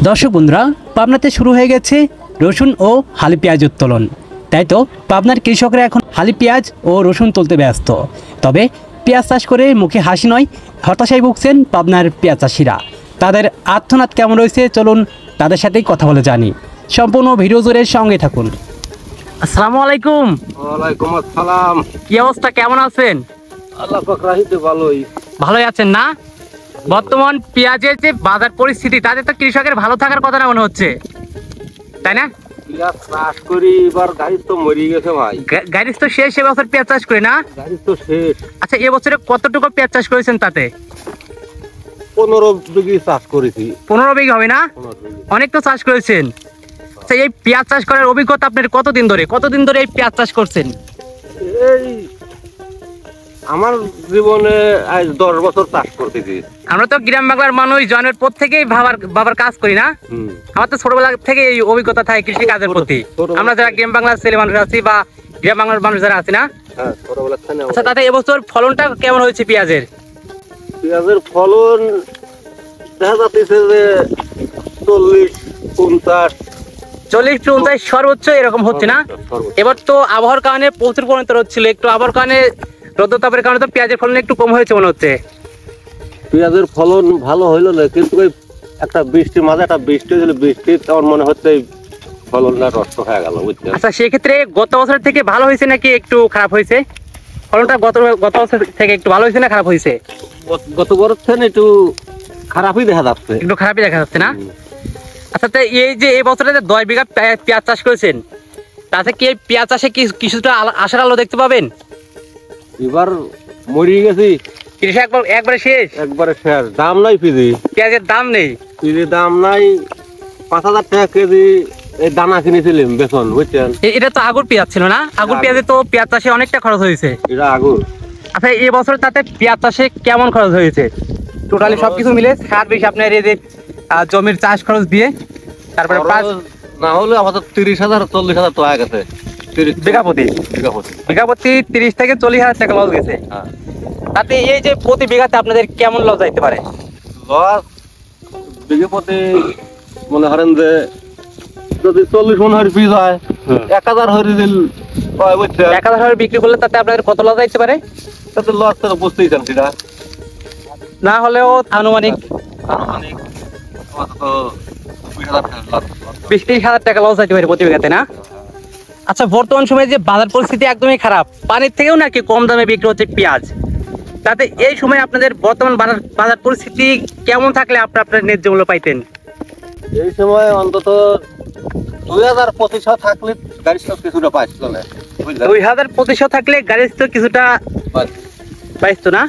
দর্শক বন্ধুরা, পাবনাতে শুরু হয়ে গেছে রসুন ও হালি পেঁয়াজ উত্তোলন। তাই তো পাবনার কৃষকরা এখন হালি পেঁয়াজ ও রসুন তুলতে ব্যস্ত। তবে পেঁয়াজ চাষ করে মুখে হাসি নয়, হতাশায় ভুগছেন পাবনার পেঁয়াজ চাষিরা। তাদের আর্তনাদ কেমন রয়েছে, চলুন তাদের সাথেই কথা বলে জানি। সম্পূর্ণ ভিডিও জুড়ে সঙ্গে থাকুন। আসসালামু আলাইকুম। ওয়ালাইকুম আসসালাম। কি অবস্থা, কেমন আছেন? আল্লাহ পাক রাহিতে ভালোই আছেন না? বর্তমান পেঁয়াজের যে বাজার পরিস্থিতি, তাতে তো কৃষকের ভালো থাকার কথা না মনে হচ্ছে, তাই না? পেঁয়াজ চাষ করি, এবার গাড়ি তো মরে গেছে ভাই। গাড়ি তো শেষ, এবছর পেঁয়াজ চাষ করি না? গাড়ি তো শেষ। আচ্ছা, এবছরে কতটুকু পেঁয়াজ চাষ করেছেন? তাতে 15 বিঘি চাষ করেছি। 15 বিঘা হবে না? অনেক তো চাষ করেছেন। আচ্ছা, এই পেঁয়াজ চাষ করার অভিজ্ঞতা আপনার কতদিন ধরে এই পেঁয়াজ চাষ করছেন? এই আমার জীবনে আজ 10 বছর চাষ করতেছি। আমরা তো গ্রাম বাংলার মানুষ, জন্মের পর থেকেই বাবার কাজ করি না? আমার তো ছোটবেলা থেকে এই অভিজ্ঞতা থাকে কৃষি কাজের প্রতি। আমরা যারা গ্রাম বাংলার ছেলে মানুষ আছি বা গ্রাম বাংলার মানুষ যারা আছি না, আচ্ছা, তাতে এবছর ফলনটা কেমন হয়েছে পেঁয়াজের? পেঁয়াজের ফলন দেখা যাচ্ছে যে 40-50 সর্বোচ্চ এরকম হচ্ছে না? এবার তো আবহাওয়ার কারণে প্রচুর পরিমাণে রোদ ছিল, একটু আবহাওয়ার কারণে রোদ্রতাপের কারণে তো পেঁয়াজের ফলন একটু কম হয়েছে মনে হচ্ছে। পেঁয়াজের ফলন ভালো হইলো না, কিন্তু ওই একটা বৃষ্টির মাঝে একটা বৃষ্টি হয়েছিল, বৃষ্টি আমার মনে হচ্ছে ফলনটা নষ্ট হয়ে গেল, বুঝছেন? আচ্ছা, সেক্ষেত্রে গত বছর থেকে ভালো হয়েছে নাকি একটু খারাপ হয়েছে? ফলনটা গত বছর থেকে একটু ভালো হয়েছে না খারাপ হয়েছে? গত বছর একটু খারাপই দেখা যাচ্ছে। একটু খারাপই দেখা যাচ্ছে না? আচ্ছা, তো এই যে এই বছরে 10 বিঘা পেঁয়াজ চাষ করেছেন, তাতে কি এই পেঁয়াজ চাষে কিছুটা আশার আলো দেখতে পাবেন? এবার মরিয়ে গেছি, কৃষক একবারে শেষ। দাম নাই পেঁয়াজের দাম নেই, দাম নাই। 5,000 টাকা কেজি এই দানা কিনেছিলাম বেতন, বুঝছেন? এটা তো আগুর পেঁয়াজ ছিল না? আগুর পেঁয়াজে তো পেঁয়াজ চাষে অনেকটা খরচ হয়েছে। এটা আগুর। আচ্ছা, এই বছর তাতে পেঁয়াজ চাষে কেমন খরচ হয়েছে টোটালি সবকিছু মিলে? সার বিষ আপনার এই যে জমির চাষ খরচ দিয়ে, তারপরে না হলে আমাদের 30,000-40,000 টাকা গেছে বিঘা প্রতি 30 থেকে 40,000 টাকা লস গেছে। তাতে এই যে প্রতি বিঘাতে আপনাদের কেমন লস যাইতে পারে? লস বিঘা প্রতি মনে করেন যে যদি 40 মন হরে বীজ হয়, 1,000 হরে দিল, 1,000 হরে বিক্রি করলে তাতে আপনাদের কত লস যাইতে পারে? তাতে লস তো বুঝতেই চান, সেটা না হলেও আনুমানিক 20-30,000 টাকা লস যাইতে পারে প্রতি বিঘাতে, না? আচ্ছা, বর্তমান সময়ে যে বাজার পরিস্থিতি একদমই খারাপ, পানির থেকেও নাকি কম দামে বিক্রি হচ্ছে পেঁয়াজ। তাতে এই সময় আপনাদের বর্তমান বাজার পরিস্থিতি কেমন থাকলে আপনার ন্যায্য মূল্য পাইতেন? এই সময় অন্তত 2,000-2500 থাকলে গাড়ি তো কিছুটা পাইছিল না। 2,000-2500 থাকলে গাড়ি তো কিছুটা পাইতো না?